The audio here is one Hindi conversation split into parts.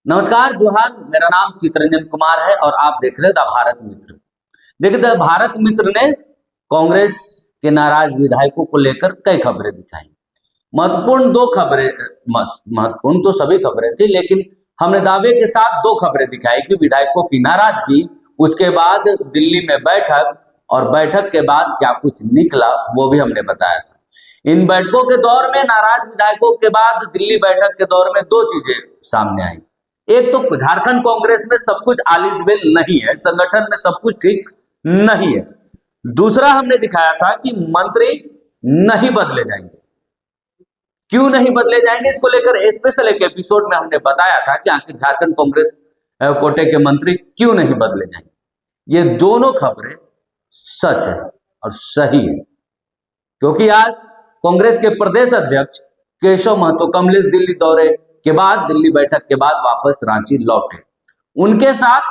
नमस्कार जोहार, मेरा नाम चितरंजन कुमार है और आप देख रहे हैं द भारत मित्र। देखिए, द भारत मित्र ने कांग्रेस के नाराज विधायकों को लेकर कई खबरें दिखाई। महत्वपूर्ण दो खबरें, महत्वपूर्ण तो सभी खबरें थी, लेकिन हमने दावे के साथ दो खबरें दिखाई कि विधायकों की नाराजगी, उसके बाद दिल्ली में बैठक और बैठक के बाद क्या कुछ निकला वो भी हमने बताया था। इन बैठकों के दौर में, नाराज विधायकों के बाद दिल्ली बैठक के दौर में दो चीजें सामने आई। एक तो झारखंड कांग्रेस में सब कुछ आलिजबेल नहीं है, संगठन में सब कुछ ठीक नहीं है। दूसरा हमने दिखाया था कि मंत्री नहीं बदले जाएंगे। क्यों नहीं बदले जाएंगे, इसको लेकर स्पेशल एक एपिसोड में हमने बताया था कि आखिर झारखंड कांग्रेस कोटे के मंत्री क्यों नहीं बदले जाएंगे। ये दोनों खबरें सच है और सही है, क्योंकि आज कांग्रेस के प्रदेश अध्यक्ष केशव महतो कमलेश दिल्ली दौरे के बाद, दिल्ली बैठक के बाद वापस रांची लौटे। उनके साथ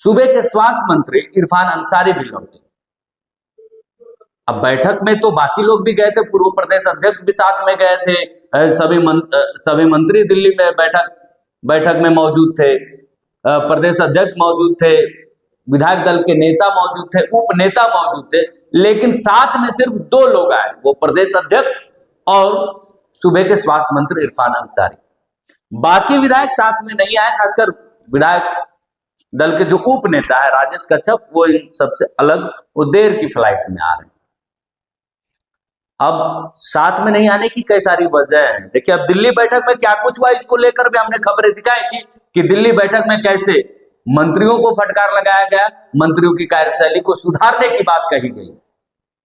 सूबे के स्वास्थ्य मंत्री इरफान अंसारी भी लौटे। अब बैठक में तो बाकी लोग भी गए थे, पूर्व प्रदेश अध्यक्ष भी साथ में गए थे, सभी मंत्री दिल्ली में बैठक में मौजूद थे, प्रदेश अध्यक्ष मौजूद थे, विधायक दल के नेता मौजूद थे, उप नेता मौजूद थे, लेकिन साथ में सिर्फ दो लोग आए, वो प्रदेश अध्यक्ष और सूबे के स्वास्थ्य मंत्री इरफान अंसारी। बाकी विधायक साथ में नहीं आए, खासकर विधायक दल के जो उप नेता है राजेश कच्छप, वो इन सबसे अलग, वो देर की फ्लाइट में आ रहे हैं। अब साथ में नहीं आने की कई सारी वजह है। देखिए, अब दिल्ली बैठक में क्या कुछ हुआ, इसको लेकर भी हमने खबरें दिखाई थी कि दिल्ली बैठक में कैसे मंत्रियों को फटकार लगाया गया, मंत्रियों की कार्यशैली को सुधारने की बात कही गई।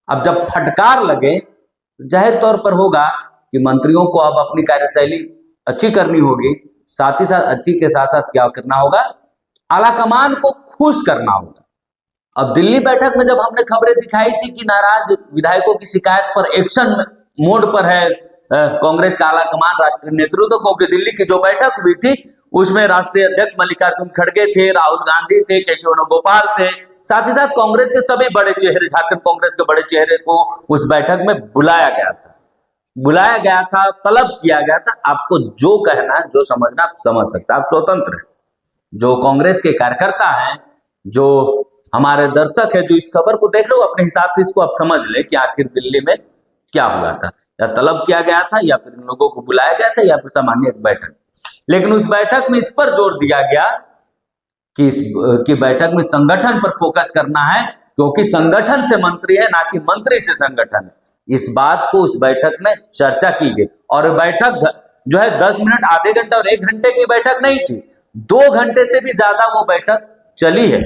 अब जब फटकार लगे तो जाहिर तौर पर होगा कि मंत्रियों को अब अपनी कार्यशैली अच्छी करनी होगी, साथ ही साथ अच्छी के साथ साथ क्या करना होगा, आला कमान को खुश करना होगा। अब दिल्ली बैठक में जब हमने खबरें दिखाई थी कि नाराज विधायकों की शिकायत पर एक्शन मोड पर है कांग्रेस का आला कमान, राष्ट्रीय नेतृत्व, क्योंकि दिल्ली की जो बैठक हुई थी उसमें राष्ट्रीय अध्यक्ष मल्लिकार्जुन खड़गे थे, राहुल गांधी थे, केशव वेणुगोपाल थे, साथ ही साथ कांग्रेस के सभी बड़े चेहरे, झारखंड कांग्रेस के बड़े चेहरे को उस बैठक में बुलाया गया था, तलब किया गया था। आपको जो कहना है, जो समझना, आप समझ सकते हैं, आप स्वतंत्र हैं। जो कांग्रेस के कार्यकर्ता हैं, जो हमारे दर्शक है, जो इस खबर को देख रहे हो, अपने हिसाब से इसको आप समझ ले कि आखिर दिल्ली में क्या हुआ था, या तलब किया गया था, या फिर इन लोगों को बुलाया गया था, या फिर सामान्य एक बैठक। लेकिन उस बैठक में इस पर जोर दिया गया कि बैठक में संगठन पर फोकस करना है, क्योंकि संगठन से मंत्री है, ना कि मंत्री से संगठन है। इस बात को उस बैठक में चर्चा की गई, और बैठक जो है 10 मिनट, आधे घंटे और 1 घंटे की बैठक नहीं थी, 2 घंटे से भी ज्यादा वो बैठक चली है।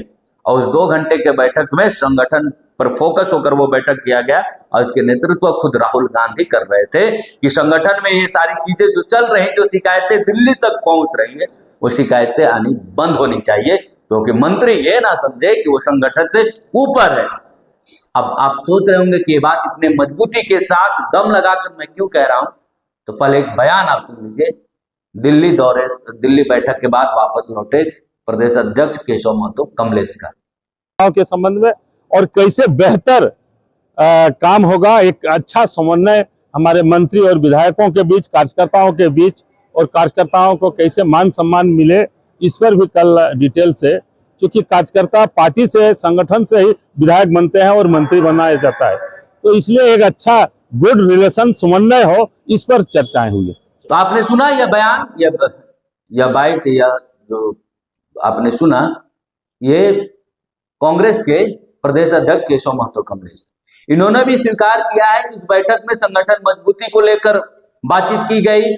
और उस 2 घंटे के बैठक में संगठन पर फोकस होकर वो बैठक किया गया, और इसके नेतृत्व खुद राहुल गांधी कर रहे थे कि संगठन में ये सारी चीजें जो चल रही, जो शिकायतें दिल्ली तक पहुंच रही है, वो शिकायतें आनी बंद होनी चाहिए, क्योंकि मंत्री ये ना समझे कि वो संगठन से ऊपर है। अब आप सोच रहे होंगे कि ये बात इतने मजबूती के साथ दम लगाकर मैं क्यों कह रहा हूं, तो पहले एक बयान आप सुन लीजिए। दिल्ली बैठक के बाद वापस लौटे प्रदेश अध्यक्ष केशव महतो कमलेश का के संबंध में, और कैसे बेहतर काम होगा, एक अच्छा समन्वय हमारे मंत्री और विधायकों के बीच, कार्यकर्ताओं के बीच, और कार्यकर्ताओं को कैसे मान सम्मान मिले, इस पर भी कल डिटेल से, क्योंकि कार्यकर्ता पार्टी से, संगठन से ही विधायक बनते हैं और मंत्री बनाया जाता है, तो इसलिए एक अच्छा गुड रिलेशन, समन्वय हो, इस पर चर्चाएं हुई। तो आपने सुना यह बयान, या बाइट, या जो आपने सुना, ये कांग्रेस के प्रदेश अध्यक्ष केशव महतो कमलेश, इन्होंने भी स्वीकार किया है कि इस बैठक में संगठन मजबूती को लेकर बातचीत की गई,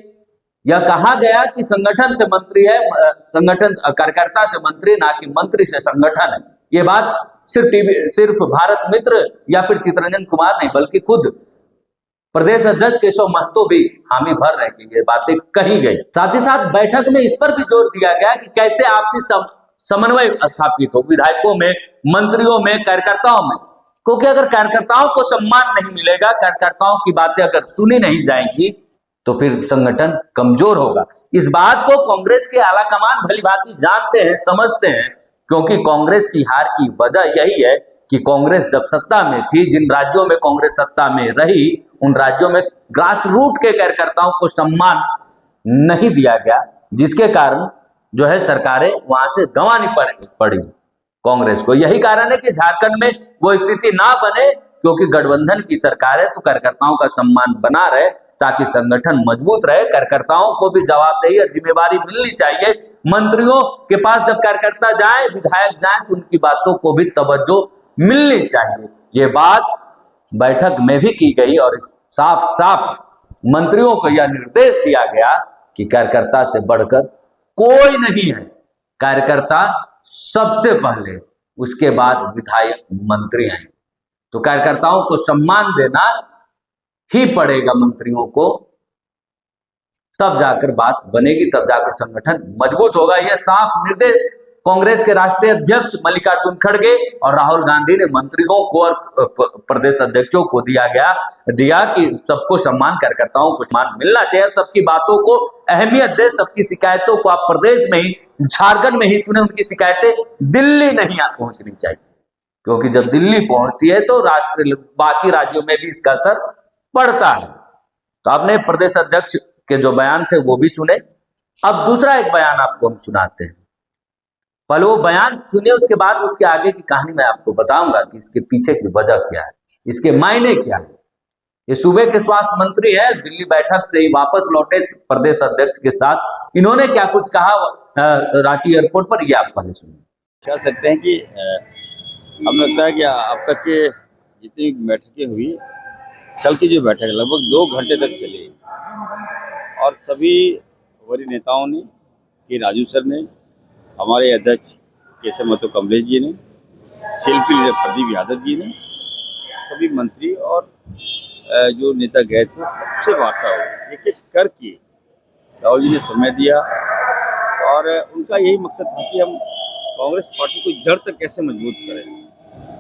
या कहा गया कि संगठन से मंत्री है, संगठन कार्यकर्ता से मंत्री, ना कि मंत्री से संगठन है। ये बात सिर्फ भारत मित्र या फिर चितरंजन कुमार नहीं, बल्कि खुद प्रदेश अध्यक्ष केशव महतो भी हामी भर रहे कि ये बातें कही गई। साथ ही साथ बैठक में इस पर भी जोर दिया गया कि कैसे आपसी समन्वय स्थापित हो, विधायकों में, मंत्रियों में, कार्यकर्ताओं में, क्योंकि अगर कार्यकर्ताओं को सम्मान नहीं मिलेगा, कार्यकर्ताओं की बातें अगर सुनी नहीं जाएंगी, तो फिर संगठन कमजोर होगा। इस बात को कांग्रेस के आला कमान भलीभांति जानते हैं, समझते हैं, क्योंकि कांग्रेस की हार की वजह यही है कि कांग्रेस जब सत्ता में थी, जिन राज्यों में कांग्रेस सत्ता में रही, उन राज्यों में ग्रास रूट के कार्यकर्ताओं को सम्मान नहीं दिया गया, जिसके कारण जो है सरकारें वहां से गंवानी पड़ी कांग्रेस को। यही कारण है कि झारखंड में वो स्थिति ना बने, क्योंकि गठबंधन की सरकार है तो कार्यकर्ताओं का सम्मान बना रहे, ताकि संगठन मजबूत रहे। कार्यकर्ताओं को भी जवाबदेही और जिम्मेवारी मिलनी चाहिए। मंत्रियों के पास जब कार्यकर्ता जाए, विधायक जाए, तो उनकी बातों को भी तवज्जो मिलनी चाहिए। ये बात बैठक में भी की गई और साफ साफ मंत्रियों को यह निर्देश दिया गया कि कार्यकर्ता से बढ़कर कोई नहीं है। कार्यकर्ता सबसे पहले, उसके बाद विधायक मंत्री हैं। तो कार्यकर्ताओं को सम्मान देना ही पड़ेगा मंत्रियों को, तब जाकर बात बनेगी, तब जाकर संगठन मजबूत होगा। यह साफ निर्देश कांग्रेस के राष्ट्रीय अध्यक्ष मल्लिकार्जुन खड़गे और राहुल गांधी ने मंत्रियों को और प्रदेश अध्यक्षों को दिया कि सबको सम्मान, कार्यकर्ताओं को सम्मान मिलना चाहिए, सबकी बातों को अहमियत दे, सबकी शिकायतों को आप प्रदेश में ही, झारखंड में ही सुने, उनकी शिकायतें दिल्ली नहीं पहुंचनी चाहिए, क्योंकि जब दिल्ली पहुंचती है तो बाकी राज्यों में भी इसका असर पड़ता है। तो आपने प्रदेश अध्यक्ष के जो बयान थे वो भी सुने। अब दूसरा एक बयान आपको हम सुनाते हैं, पहले वो बयान सुनिए, उसके बाद उसके आगे की कहानी मैं आपको बताऊंगा कि इसके पीछे की वजह क्या है, इसके मायने क्या है। ये सूबे के स्वास्थ्य मंत्री है, दिल्ली बैठक से ही वापस लौटे प्रदेश अध्यक्ष के साथ। इन्होंने क्या कुछ कहा रांची एयरपोर्ट पर, ये आप पहले सुनिए। कह सकते हैं कि हमें लगता है कि अब तक के जितनी बैठकें हुई, कल की जो बैठक लगभग 2 घंटे तक चली और सभी वरीय नेताओं ने, के राजू सर ने, हमारे अध्यक्ष केशव महतो कमलेश जी ने, शिल्पी लीडर प्रदीप यादव जी ने, सभी मंत्री और जो नेता गए थे, सबसे वार्ता हुई, एक एक करके राहुल जी ने समय दिया और उनका यही मकसद था कि हम कांग्रेस पार्टी को जड़ तक कैसे मजबूत करें।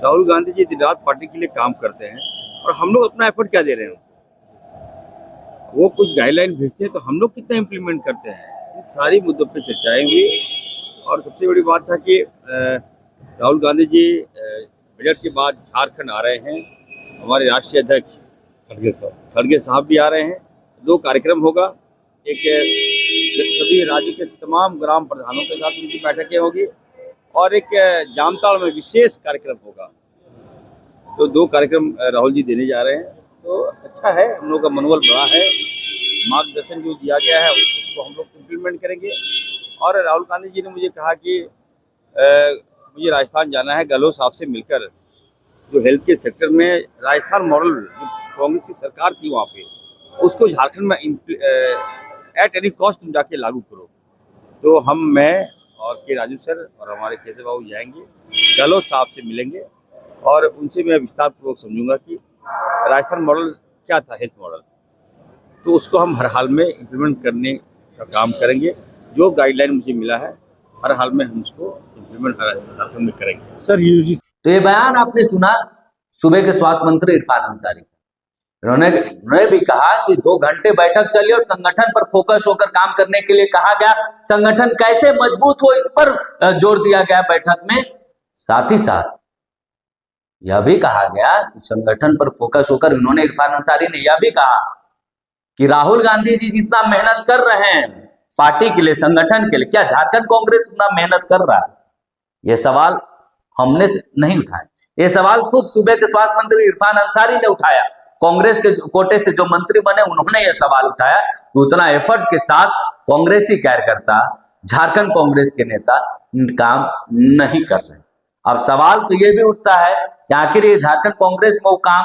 राहुल गांधी जी दिन रात पार्टी के लिए काम करते हैं और हम लोग अपना एफर्ट क्या दे रहे हैं, वो कुछ गाइडलाइन भेजते हैं तो हम लोग कितना इम्प्लीमेंट करते हैं। इन सारी मुद्दों पर चर्चाएं हुई और सबसे बड़ी बात था कि राहुल गांधी जी बजट के बाद झारखंड आ रहे हैं। हमारे राष्ट्रीय अध्यक्ष खड़गे साहब भी आ रहे हैं। 2 कार्यक्रम होगा, एक सभी राज्य के तमाम ग्राम प्रधानों के साथ उनकी बैठकें होगी और एक जामताड़ में विशेष कार्यक्रम होगा। तो 2 कार्यक्रम राहुल जी देने जा रहे हैं, तो अच्छा है, हम लोग का मनोबल बड़ा है। मार्गदर्शन जो दिया गया है उसको हम लोग इम्प्लीमेंट करेंगे। और राहुल गांधी जी ने मुझे कहा कि मुझे राजस्थान जाना है, गहलोत साहब से मिलकर जो हेल्थ के सेक्टर में राजस्थान मॉडल जो कांग्रेस की सरकार थी वहाँ पे, उसको झारखंड में एट एनी कॉस्ट तुम जाके लागू करो। तो मैं और के राजू सर और हमारे केशव बाबू जाएंगे, गहलोत साहब से मिलेंगे और उनसे मैं विस्तार पूर्वक समझूंगा कि राजस्थान मॉडल क्या था, हेल्थ मॉडल, तो उसको हम हर हाल में इम्प्लीमेंट करने का काम करेंगे। जो गाइडलाइन मुझे मिला है हर हाल में हम उसको इम्प्लीमेंट झारखंड में करेंगे। सर तो ये बयान आपने सुना सूबे के स्वास्थ्य मंत्री इरफान अंसारी, उन्होंने भी कहा कि 2 घंटे बैठक चली और संगठन पर फोकस होकर काम करने के लिए कहा गया, संगठन कैसे मजबूत हो इस पर जोर दिया गया बैठक में। साथ ही साथ यह भी कहा गया कि संगठन पर फोकस होकर, उन्होंने इरफान अंसारी ने यह भी कहा कि राहुल गांधी जी जितना मेहनत कर रहे हैं पार्टी के लिए, संगठन के लिए, क्या झारखंड कांग्रेस उतना मेहनत कर रहा है? यह सवाल हमने नहीं उठाया, यह सवाल खुद सूबे के स्वास्थ्य मंत्री इरफान अंसारी ने उठाया। कांग्रेस के कोटे से जो मंत्री बने उन्होंने यह सवाल उठाया कि उतना एफर्ट के साथ कांग्रेसी कार्यकर्ता, झारखंड कांग्रेस के नेता काम नहीं कर रहे। अब सवाल तो यह भी उठता है कि आखिर ये झारखंड कांग्रेस में वो काम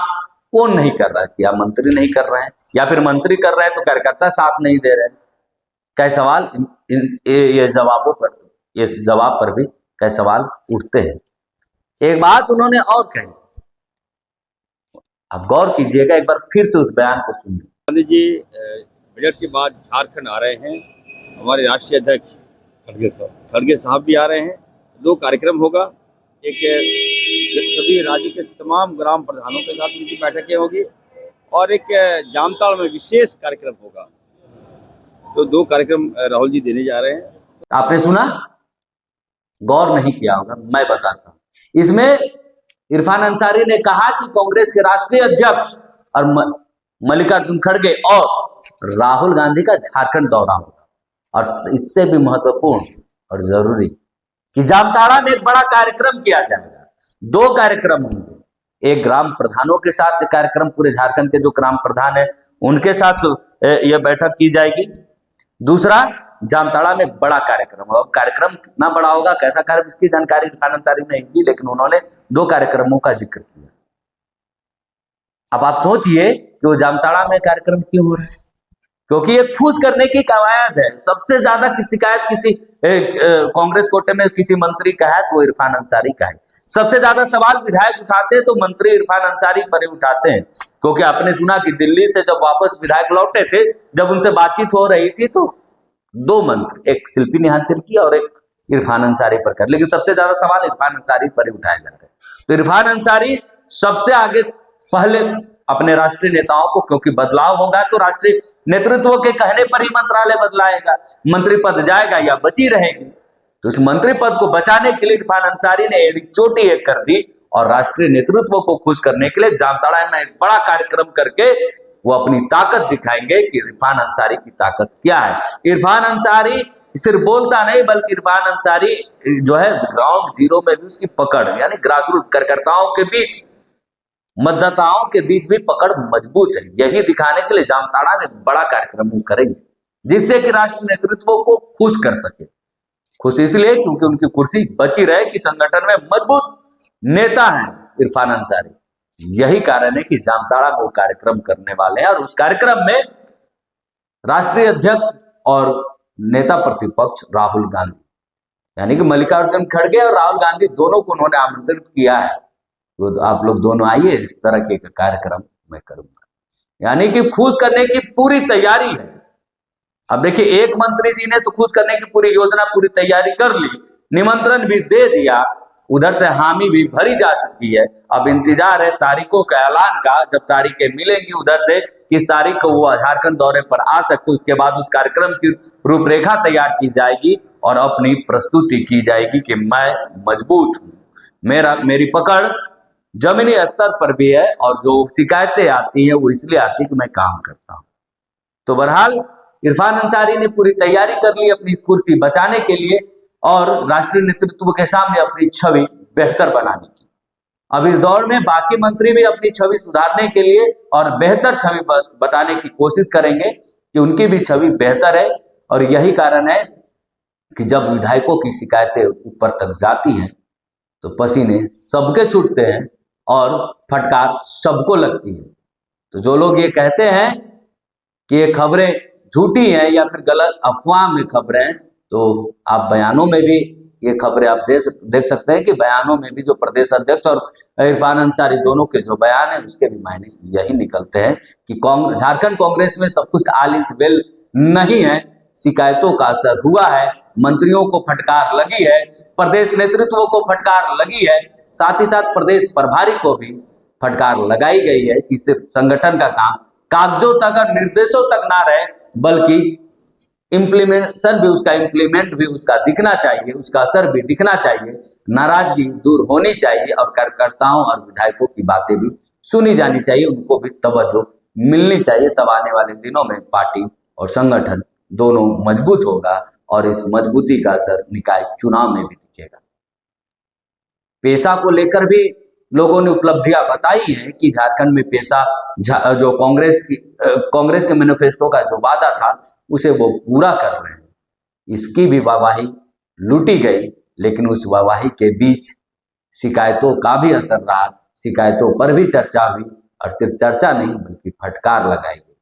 कौन नहीं कर रहा है? क्या मंत्री नहीं कर रहे हैं, या फिर मंत्री कर रहे हैं तो कार्यकर्ता साथ नहीं दे रहे हैं? कई सवाल ये जवाब पर भी कई सवाल उठते हैं। एक बात उन्होंने और कही, आप गौर कीजिएगा, एक बार फिर से उस बयान को सुनिए। गांधी जी बजट के बाद झारखंड आ रहे हैं। हमारे राष्ट्रीय अध्यक्ष खड़गे साहब भी आ रहे हैं। 2 कार्यक्रम होगा, एक सभी राज्य के तमाम ग्राम प्रधानों के साथ उनकी बैठकें होगी और एक जामताड़ में विशेष कार्यक्रम होगा। तो 2 कार्यक्रम राहुल जी देने जा रहे हैं। आपने सुना, गौर नहीं किया होगा, मैं बताता हूं। इसमें इरफान अंसारी ने कहा कि कांग्रेस के राष्ट्रीय अध्यक्ष और मल्लिकार्जुन खड़गे और राहुल गांधी का झारखंड दौरा होगा, और इससे भी महत्वपूर्ण और जरूरी कि जामताड़ा में एक बड़ा कार्यक्रम किया जाएगा। 2 कार्यक्रम होंगे, एक ग्राम प्रधानों के साथ कार्यक्रम, पूरे झारखंड के जो ग्राम प्रधान है उनके साथ यह बैठक की जाएगी। दूसरा, जामताड़ा में एक बड़ा कार्यक्रम होगा। कार्यक्रम कितना बड़ा होगा, कैसा कार्यक्रम, इसकी जानकारी इरफान अंसारी ने नहीं दी, लेकिन उन्होंने 2 कार्यक्रमों का जिक्र किया। अब आप सोचिए कि वो जामताड़ा में कार्यक्रम क्यों हो रहा है, क्योंकि ये फूस करने की कवायद है। सबसे ज्यादा की शिकायत किसी कांग्रेस कोटे में किसी मंत्री का है तो इरफान अंसारी का है। सबसे ज्यादा सवाल विधायक उठाते हैं तो मंत्री इरफान अंसारी पर ही उठाते हैं, क्योंकि आपने सुना कि दिल्ली से जब वापस विधायक लौटे थे, जब उनसे बातचीत हो रही थी तो 2 मंत्री, एक शिल्पी निहाल तिर्की और एक इरफान अंसारी पर कर, लेकिन सबसे ज्यादा सवाल इरफान अंसारी पर ही उठाए जा रहे हैं। तो इरफान अंसारी सबसे आगे पहले अपने राष्ट्रीय नेताओं को, क्योंकि बदलाव होगा तो राष्ट्रीय नेतृत्व के कहने पर ही मंत्रालय बदलाएगा, मंत्री पद जाएगा या बची रहेगी। तो उस मंत्री पद को बचाने के लिए इरफान अंसारी ने एड़ी चोटी एक कर दी और राष्ट्रीय नेतृत्व को खुश करने के लिए जामताड़ा में एक बड़ा कार्यक्रम करके वो अपनी ताकत दिखाएंगे कि इरफान अंसारी की ताकत क्या है। इरफान अंसारी सिर्फ बोलता नहीं, बल्कि इरफान अंसारी जो है ग्राउंड जीरो में भी उसकी पकड़, यानी ग्रासरूट कार्यकर्ताओं के बीच, मतदाताओं के बीच भी पकड़ मजबूत है। यही दिखाने के लिए जामताड़ा में बड़ा कार्यक्रम करेंगे, जिससे कि राष्ट्रीय नेतृत्व को खुश कर सके। खुश इसलिए क्योंकि उनकी कुर्सी बची रहे कि संगठन में मजबूत नेता है इरफान अंसारी। यही कारण है कि जामताड़ा में वो कार्यक्रम करने वाले हैं, और उस कार्यक्रम में राष्ट्रीय अध्यक्ष और नेता प्रतिपक्ष राहुल गांधी, यानी कि मल्लिकार्जुन खड़गे और राहुल गांधी दोनों को उन्होंने आमंत्रित किया है। तो आप लोग दोनों आइए, इस तरह के कार्यक्रम मैं करूंगा, यानी कि खुश करने की पूरी तैयारी है। अब देखिए, एक मंत्री जी ने तो खुश करने की पूरी योजना, पूरी तैयारी कर ली, निमंत्रण भी दे दिया, उधर से हामी भी भरी जा चुकी है। अब इंतजार है तारीखों का ऐलान का, जब तारीखें मिलेंगी उधर से किस तारीख को वो झारखंड दौरे पर आ सकते, उसके बाद उस कार्यक्रम की रूपरेखा तैयार की जाएगी और अपनी प्रस्तुति की जाएगी कि मैं मजबूत हूं, मेरी पकड़ जमीनी स्तर पर भी है, और जो शिकायतें आती हैं वो इसलिए आती है कि मैं काम करता हूं। तो बहरहाल इरफान अंसारी ने पूरी तैयारी कर ली अपनी कुर्सी बचाने के लिए और राष्ट्रीय नेतृत्व के सामने अपनी छवि बेहतर बनाने की। अब इस दौर में बाकी मंत्री भी अपनी छवि सुधारने के लिए और बेहतर छवि बताने की कोशिश करेंगे कि उनकी भी छवि बेहतर है। और यही कारण है कि जब विधायकों की शिकायतें ऊपर तक जाती हैं तो पसीने सबके छूटते हैं और फटकार सबको लगती है। तो जो लोग ये कहते हैं कि ये खबरें झूठी हैं या फिर गलत अफवाह में खबरें, तो आप बयानों में भी ये खबरें आप देख सकते हैं कि बयानों में भी जो प्रदेश अध्यक्ष और इरफान अंसारी दोनों के जो बयान है उसके भी मायने यही निकलते हैं कि झारखंड कांग्रेस में सब कुछ आल इज वेल नहीं है, शिकायतों का असर हुआ है, मंत्रियों को फटकार लगी है, प्रदेश नेतृत्व को फटकार लगी है, साथ ही साथ प्रदेश प्रभारी को भी फटकार लगाई गई है कि सिर्फ संगठन का काम कागजों तक और निर्देशों तक ना रहे, बल्कि इम्प्लीमेंटेशन भी उसका, इम्प्लीमेंट भी उसका दिखना चाहिए, उसका असर भी दिखना चाहिए, नाराजगी दूर होनी चाहिए और कार्यकर्ताओं और विधायकों की बातें भी सुनी जानी चाहिए, उनको भी तवज्जो मिलनी चाहिए। तब आने वाले दिनों में पार्टी और संगठन दोनों मजबूत होगा और इस मजबूती का असर निकाय चुनाव में भी दिखेगा। पेशा को लेकर भी लोगों ने उपलब्धियां बताई हैं कि झारखंड में पेशा जो कांग्रेस के मैनिफेस्टो का जो वादा था उसे वो पूरा कर रहे हैं। इसकी भी वाहवाही लूटी गई, लेकिन उस वाहवाही के बीच शिकायतों का भी असर रहा, शिकायतों पर भी चर्चा हुई और सिर्फ चर्चा नहीं बल्कि फटकार लगाई गई।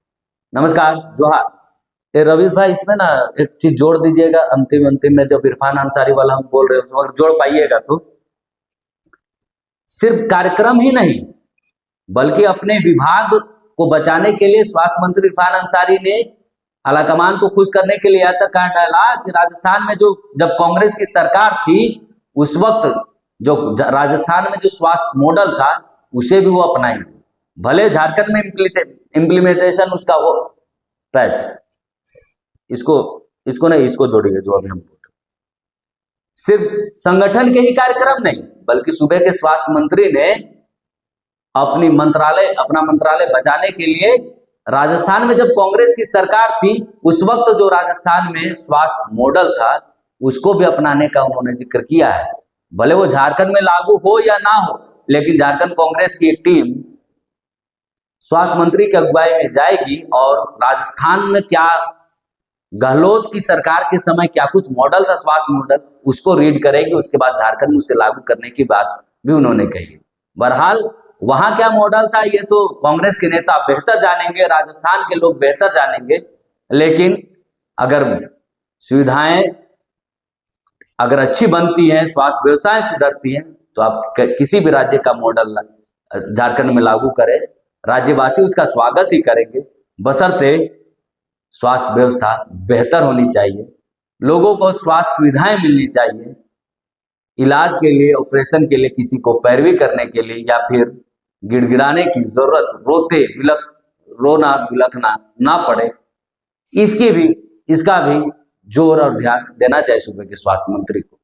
नमस्कार, जोहार। रवीश भाई, इसमें ना एक चीज जोड़ दीजिएगा, अंतिम में जब इरफान अंसारी वाला हम बोल रहे हैं उस वक्त जोड़ पाइएगा। तो सिर्फ कार्यक्रम ही नहीं बल्कि अपने विभाग को बचाने के लिए स्वास्थ्य मंत्री इरफान अंसारी ने आलाकमान को खुश करने के लिए ऐसा कह डाला कि राजस्थान में जब कांग्रेस की सरकार थी उस वक्त जो राजस्थान में जो स्वास्थ्य मॉडल था उसे भी वो अपनाएंगे, भले झारखंड में इम्प्लीमेंटेशन उसका हो पैच, इसको नहीं, इसको जोड़िए जो अभी हम बोल रहे। सिर्फ संगठन के ही कार्यक्रम नहीं बल्कि सूबे के स्वास्थ्य मंत्री ने अपना मंत्रालय बचाने के लिए राजस्थान में जब कांग्रेस की सरकार थी उस वक्त जो राजस्थान में स्वास्थ्य मॉडल था उसको भी अपनाने का उन्होंने जिक्र किया है। भले वो झारखंड में लागू हो या ना हो, लेकिन झारखंड कांग्रेस की एक टीम स्वास्थ्य मंत्री की अगुवाई में जाएगी और राजस्थान में क्या गहलोत की सरकार के समय क्या कुछ मॉडल था स्वास्थ्य मॉडल, उसको रीड करेगी। उसके बाद झारखंड में उसे लागू करने की बात भी उन्होंने कही। बहरहाल वहां क्या मॉडल था ये तो कांग्रेस के नेता बेहतर जानेंगे, राजस्थान के लोग बेहतर जानेंगे। लेकिन अगर सुविधाएं अगर अच्छी बनती हैं, स्वास्थ्य व्यवस्थाएं सुधरती हैं, तो आप किसी भी राज्य का मॉडल झारखंड में लागू करें, राज्यवासी उसका स्वागत ही करेंगे, बशर्ते स्वास्थ्य व्यवस्था बेहतर होनी चाहिए, लोगों को स्वास्थ्य सुविधाएं मिलनी चाहिए। इलाज के लिए, ऑपरेशन के लिए किसी को पैरवी करने के लिए या फिर गिड़गिड़ाने की जरूरत, रोना बिलखना ना पड़े, इसका भी जोर और ध्यान देना चाहिए सूबे के स्वास्थ्य मंत्री को।